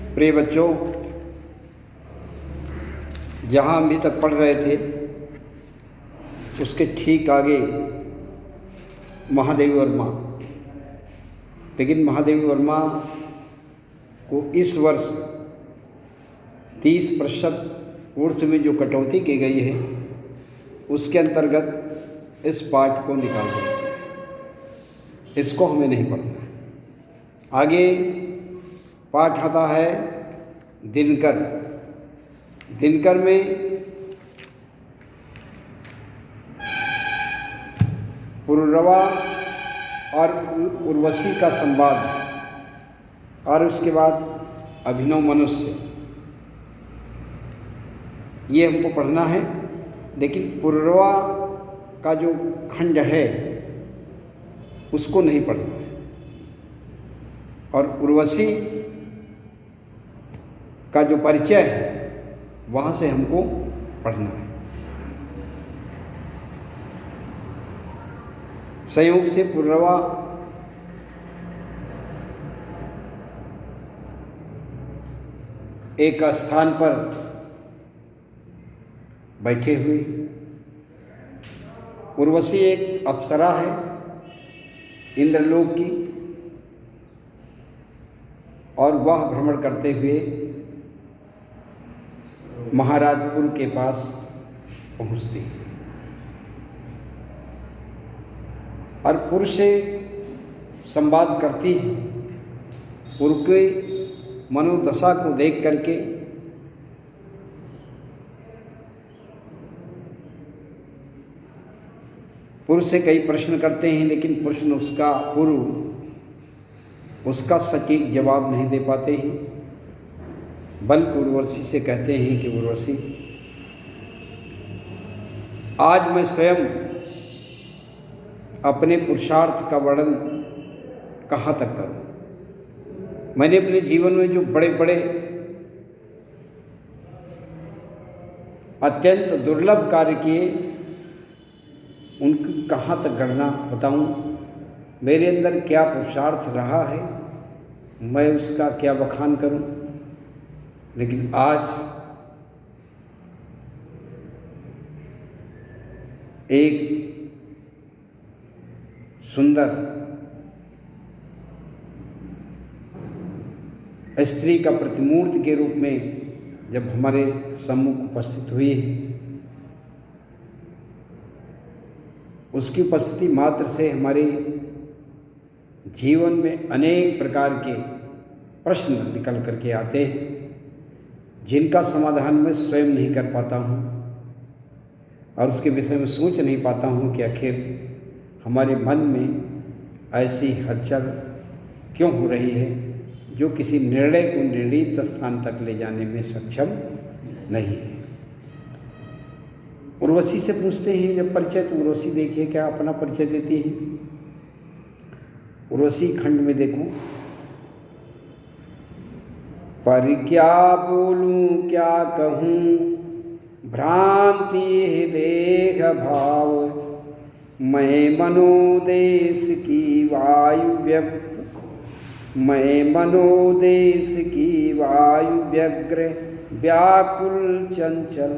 प्रिय बच्चों, जहाँ हम अभी तक पढ़ रहे थे उसके ठीक आगे महादेवी वर्मा, लेकिन महादेवी वर्मा को इस वर्ष 30% कोर्स में जो कटौती की गई है उसके अंतर्गत इस पाठ को निकाल दिया है। इसको हमें नहीं पढ़ना। आगे पाठ आता है दिनकर। दिनकर में पुरुरवा और उर्वशी का संवाद और उसके बाद अभिनव मनुष्य, ये हमको पढ़ना है। लेकिन पुरुरवा का जो खंड है उसको नहीं पढ़ना है और उर्वशी का जो परिचय है वहाँ से हमको पढ़ना है। संयोग से पुरुरवा एक स्थान पर बैठे हुए, उर्वशी एक अप्सरा है इंद्रलोक की, और वह भ्रमण करते हुए महाराजपुर के पास पहुँचती है और पुर से संवाद करती है। पुर के मनोदशा को देख करके पुर से कई प्रश्न करते हैं, लेकिन प्रश्न उसका सटीक जवाब नहीं दे पाते हैं। बल्कि उर्वशी से कहते हैं कि उर्वशी, आज मैं स्वयं अपने पुरुषार्थ का वर्णन कहाँ तक करूँ। मैंने अपने जीवन में जो बड़े बड़े अत्यंत दुर्लभ कार्य किए उनकी कहाँ तक गणना बताऊँ। मेरे अंदर क्या पुरुषार्थ रहा है, मैं उसका क्या बखान करूं। लेकिन आज एक सुंदर स्त्री का प्रतिमूर्ति के रूप में जब हमारे सम्मुख उपस्थित हुई है, उसकी उपस्थिति मात्र से हमारे जीवन में अनेक प्रकार के प्रश्न निकल करके आते हैं, जिनका समाधान मैं स्वयं नहीं कर पाता हूँ और उसके विषय में सोच नहीं पाता हूँ कि आखिर हमारे मन में ऐसी हलचल क्यों हो रही है जो किसी निर्णय को निर्णीत स्थान तक ले जाने में सक्षम नहीं है। उर्वशी से पूछते हैं जब परिचय, तो उर्वशी देखिए क्या अपना परिचय देती है। उर्वशी खंड में देखो, पर क्या बोलूं क्या कहूँ, भ्रांति है देह भाव, मैं मनोदेश की वायु व्यग्र व्याकुल चंचल,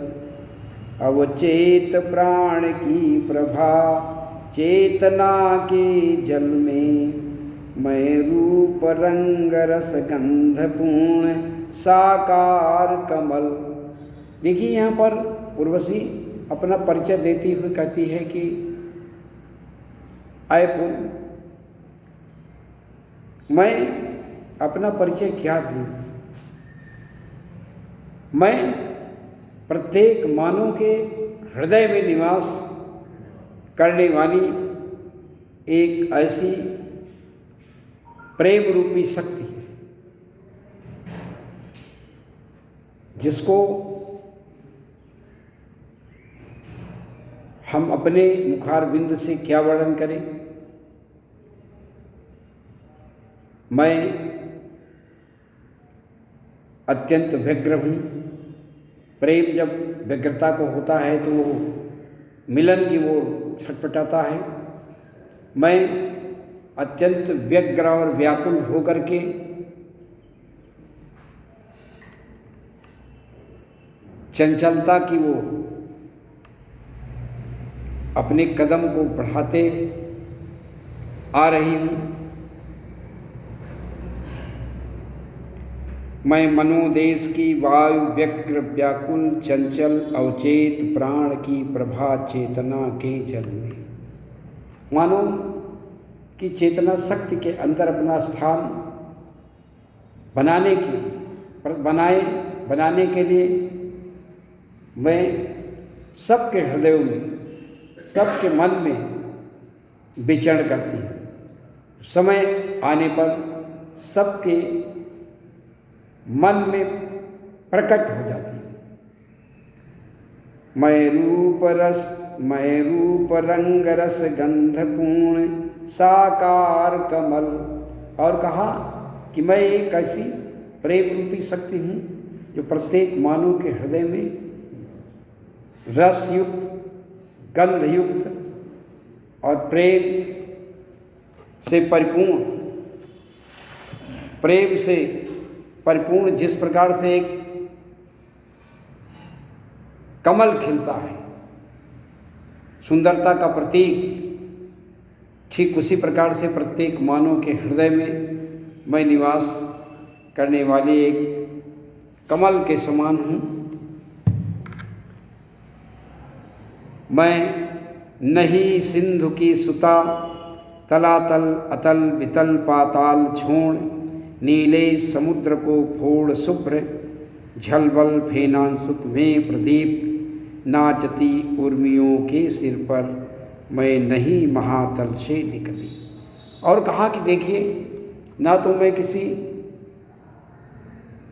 अवचेत प्राण की प्रभा चेतना के जल में, मैं रूप रंग रस गंध पूर्ण साकार कमल। देखिए यहाँ पर उर्वशी अपना परिचय देती हुई कहती है कि आय पुर, मैं अपना परिचय क्या दूँ। मैं प्रत्येक मानव के हृदय में निवास करने वाली एक ऐसी प्रेम रूपी शक्ति है जिसको हम अपने मुखारबिंद से क्या वर्णन करें। मैं अत्यंत व्यग्र हूँ। प्रेम जब व्यग्रता को होता है तो वो मिलन की ओर छटपटाता है। मैं अत्यंत व्यग्र और व्याकुल होकर के चंचलता की वो अपने कदम को बढ़ाते आ रही हूँ। मैं मनोदेश की वायु व्यग्र व्याकुल चंचल अवचेत प्राण की प्रभा चेतना के जल में। मानो कि चेतना शक्ति के अंदर अपना स्थान बनाने के लिए बनाने के लिए मैं सबके हृदयों में, सबके मन में विचरण करती हूँ। समय आने पर सबके मन में प्रकट हो जाती है। मैं रूप रंग रस गंध पूर्ण साकार कमल। और कहा कि मैं एक ऐसी प्रेम रूपी शक्ति हूँ जो प्रत्येक मानव के हृदय में रस युक्त, गंध युक्त और प्रेम से परिपूर्ण जिस प्रकार से एक कमल खिलता है, सुंदरता का प्रतीक, ठीक उसी प्रकार से प्रत्येक मानव के हृदय में मैं निवास करने वाली एक कमल के समान हूँ। मैं नहीं सिंधु की सुता, तलातल अतल वितल पाताल छोड़, नीले समुद्र को फोड़ शुभ्र झलबल फेनांसुक में प्रदीप्त, नाचती उर्मियों के सिर पर मैं नहीं महातल से निकली। और कहा कि देखिए, ना तो मैं किसी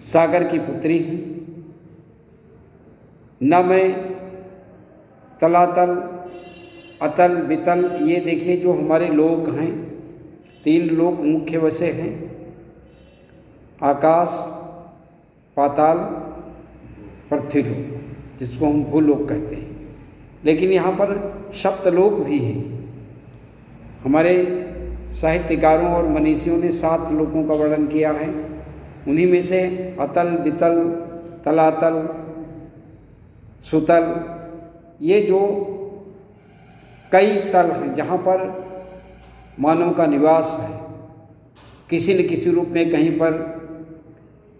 सागर की पुत्री हूँ, न मैं तलातल अतल वितल, ये देखिए जो हमारे लोक हैं, 3 लोक मुख्य वैसे हैं, आकाश, पाताल, पृथ्वीलोक, जिसको हम भूलोक कहते हैं। लेकिन यहाँ पर सप्तलोक भी हैं। हमारे साहित्यकारों और मनीषियों ने 7 लोकों का वर्णन किया है। उन्हीं में से अतल वितल तलातल सुतल, ये जो कई तल हैं जहाँ पर मानव का निवास है, किसी न किसी रूप में, कहीं पर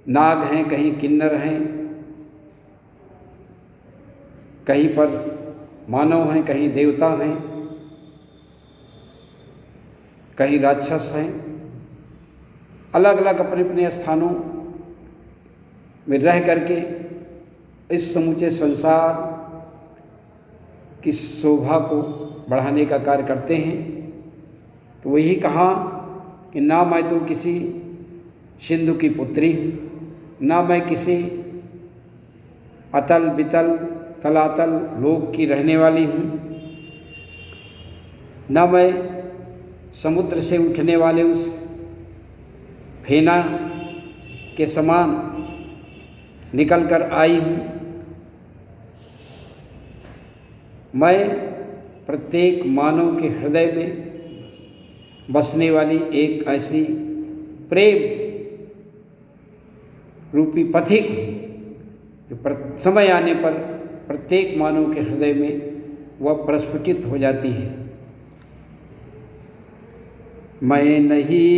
नाग हैं, कहीं किन्नर हैं, कहीं पर मानव हैं, कहीं देवता हैं, कहीं राक्षस हैं। अलग अलग अपने अपने स्थानों में रह करके इस समूचे संसार की शोभा को बढ़ाने का कार्य करते हैं। तो वही कहा कि ना मैं तो किसी सिंधु की पुत्री हूँ, ना मैं किसी अतल वितल तलातल लोक की रहने वाली हूँ, ना मैं समुद्र से उठने वाले उस फेना के समान निकल कर आई हूँ। मैं प्रत्येक मानव के हृदय में बसने वाली एक ऐसी प्रेम रूपी पथिक हूँ जो समय आने पर प्रत्येक मानव के हृदय में वह प्रस्फुटित हो जाती है। मैं नहीं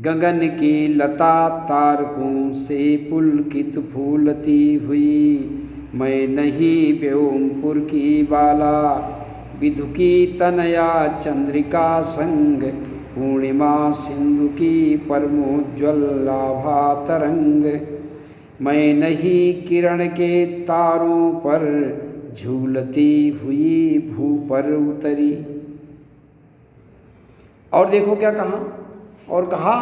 गगन की लता तारकों से पुलकित फूलती हुई, मैं नहीं व्योमपुर की बाला विधु की तनया चंद्रिका संग, पूर्णिमा सिंधु की परमोज्ज्वल लाभा तरंग, मैं नहीं किरण के तारों पर झूलती हुई भू पर उतरी। और देखो क्या कहा, और कहा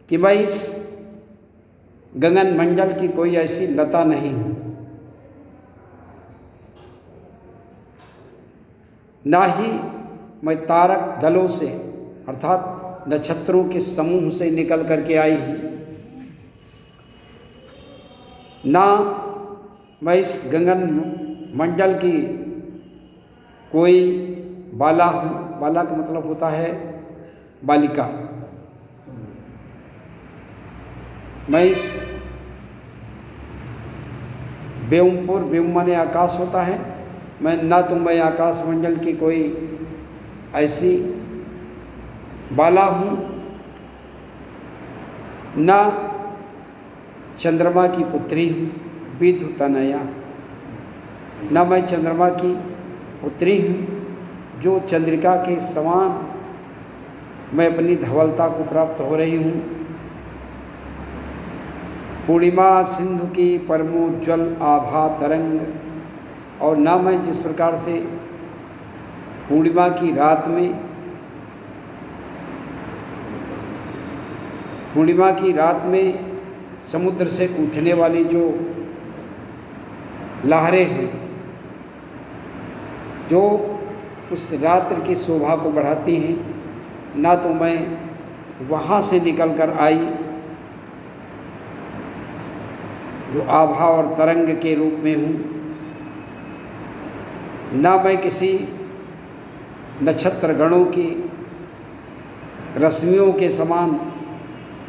कि मैं इस गगन मंडल की कोई ऐसी लता नहीं हूँ, ना ही मैं तारक दलों से अर्थात नक्षत्रों के समूह से निकल करके आई हूँ, ना मैं इस गगन मंडल की कोई बाला हूँ। बाला का मतलब होता है बालिका। मैं इस व्योमपुर, व्योम माने आकाश होता है। मैं आकाश मंडल की कोई ऐसी बाला हूँ, ना चंद्रमा की पुत्री हूँ विधु तनया, ना मैं चंद्रमा की पुत्री हूँ जो चंद्रिका के समान मैं अपनी धवलता को प्राप्त हो रही हूँ। पूर्णिमा सिंधु की परमोज्वल आभा तरंग, और ना मैं जिस प्रकार से पूर्णिमा की रात में समुद्र से उठने वाली जो लहरें हैं, जो उस रात्रि की शोभा को बढ़ाती हैं, ना तो मैं वहाँ से निकल कर आई जो आभा और तरंग के रूप में हूँ, ना मैं किसी नक्षत्र गणों की रश्मियों के समान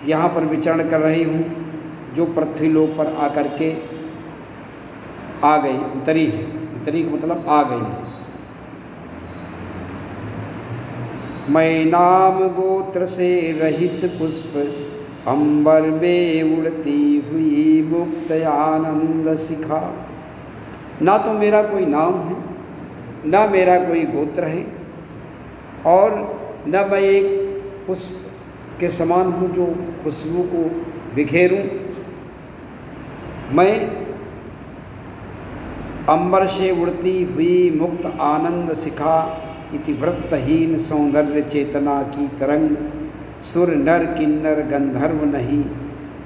यहाँ पर विचरण कर रही हूँ जो पृथ्वी लोक पर आकर के आ गई, उतरी है। उतरी का मतलब आ गई है। मैं नाम गोत्र से रहित पुष्प अंबर में उड़ती हुई मुक्त आनंद शिखा। ना तो मेरा कोई नाम है, ना मेरा कोई गोत्र है, और न मैं एक पुष्प के समान हूँ जो खुशबू को बिखेरूं। मैं अंबर से उड़ती हुई मुक्त आनंद शिखा इति वृत्तहीन सौंदर्य चेतना की तरंग, सुर नर किन्नर गंधर्व नहीं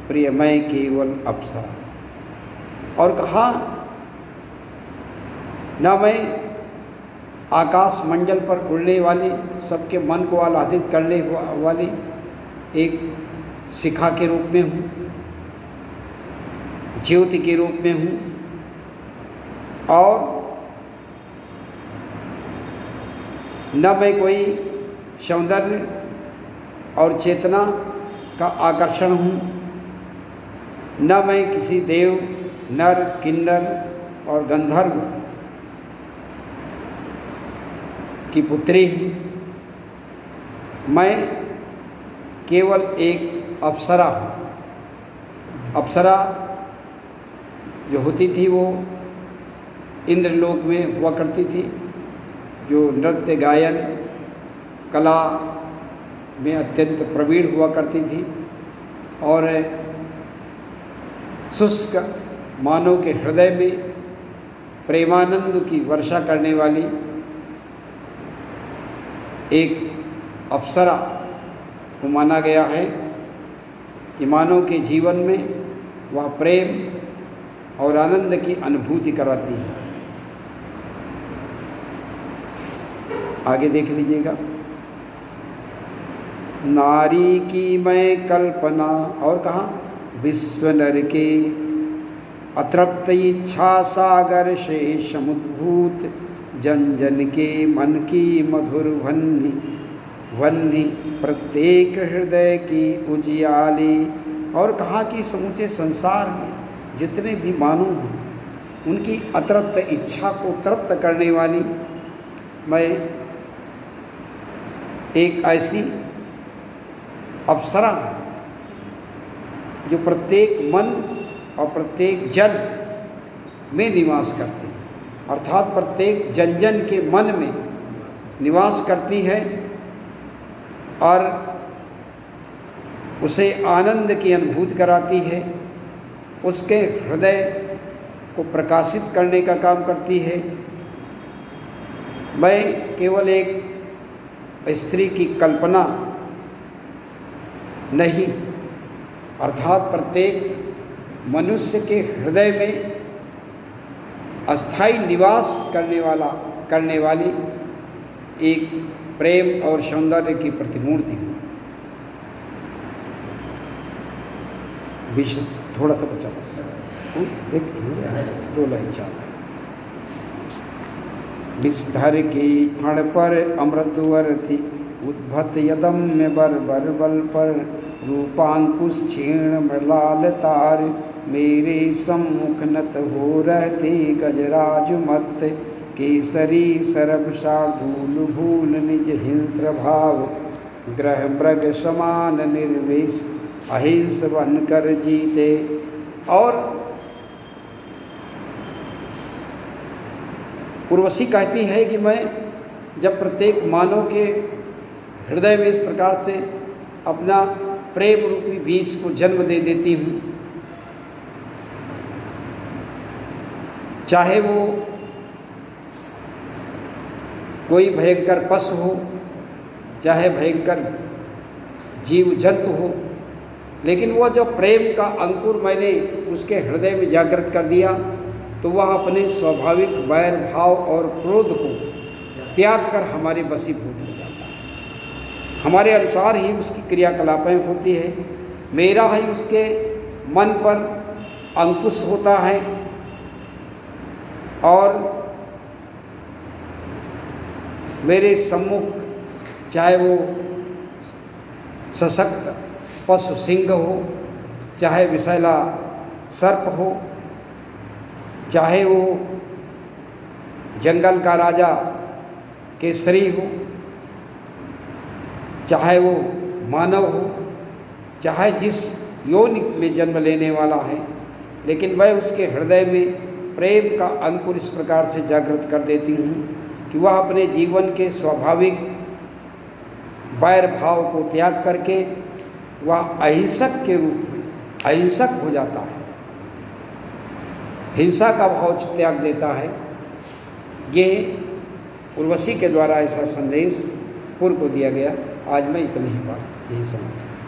प्रिय मैं केवल अप्सरा। और कहा, ना मैं आकाश मंडल पर उड़ने वाली, सबके मन को आह्लादित करने वाली एक शिखा के रूप में हूँ, ज्योति के रूप में हूँ, और न मैं कोई सौंदर्य और चेतना का आकर्षण हूँ, न मैं किसी देव, नर, किन्नर और गंधर्व की पुत्री हूँ। मैं केवल एक अप्सरा हूँ। अप्सरा जो होती थी वो इंद्रलोक में हुआ करती थी, जो नृत्य गायन कला में अत्यंत प्रवीण हुआ करती थी और शुष्क मानव के हृदय में प्रेमानंद की वर्षा करने वाली एक अप्सरा को माना गया है कि मानव के जीवन में वह प्रेम और आनंद की अनुभूति कराती है। आगे देख लीजिएगा। नारी की मैं कल्पना, और कहा विश्व नर के अतृप्त इच्छा सागर से समुद्भूत, जन जन के मन की मधुर वन्नी वन्नी प्रत्येक हृदय की उजियाली। और कहा कि समूचे संसार में जितने भी मानव हैं उनकी अतृप्त इच्छा को तृप्त करने वाली मैं एक ऐसी अप्सरा जो प्रत्येक मन और प्रत्येक जन में निवास करती है, अर्थात प्रत्येक जन जन के मन में निवास करती है और उसे आनंद की अनुभूति कराती है, उसके हृदय को प्रकाशित करने का काम करती है। मैं केवल एक स्त्री की कल्पना नहीं, अर्थात प्रत्येक मनुष्य के हृदय में अस्थायी निवास करने वाली एक प्रेम और सौंदर्य की प्रतिमूर्ति हूँ। थोड़ा सा बचा बस, एक 2 लाइन 4 लाइन। विषधर की फण पर अमृतवर्ती उद्भत यदम्य बर बर बल पर, रूपांकुश क्षीण मृलाल तार मेरे सम्मुख नत हो रहते गजराज मत, केसरी सरब शार्दूल भूल निज हिंस्र भाव, ग्रह मृग समान निर्वेश अहिंस बन कर जीते। और उर्वशी कहती है कि मैं जब प्रत्येक मानव के हृदय में इस प्रकार से अपना प्रेम रूपी बीज को जन्म दे देती हूँ, चाहे वो कोई भयंकर पशु हो, चाहे भयंकर जीव जंतु हो, लेकिन वह जो प्रेम का अंकुर मैंने उसके हृदय में जागृत कर दिया तो वह अपने स्वाभाविक वैर भाव और क्रोध को त्याग कर हमारे वशीभूत हो जाता है। हमारे अनुसार ही उसकी क्रियाकलापें होती है, मेरा ही उसके मन पर अंकुश होता है और मेरे सम्मुख चाहे वो सशक्त पशु सिंह हो, चाहे विषैला सर्प हो, चाहे वो जंगल का राजा केसरी हो, चाहे वो मानव हो, चाहे जिस योनि में जन्म लेने वाला है, लेकिन मैं उसके हृदय में प्रेम का अंकुर इस प्रकार से जागृत कर देती हूँ कि वह अपने जीवन के स्वाभाविक वैर भाव को त्याग करके वह अहिंसक के रूप में अहिंसक हो जाता है, हिंसा का भाव त्याग देता है। ये उर्वशी के द्वारा ऐसा संदेश पूर्व को दिया गया। आज मैं इतनी ही बात यही समझता हूँ।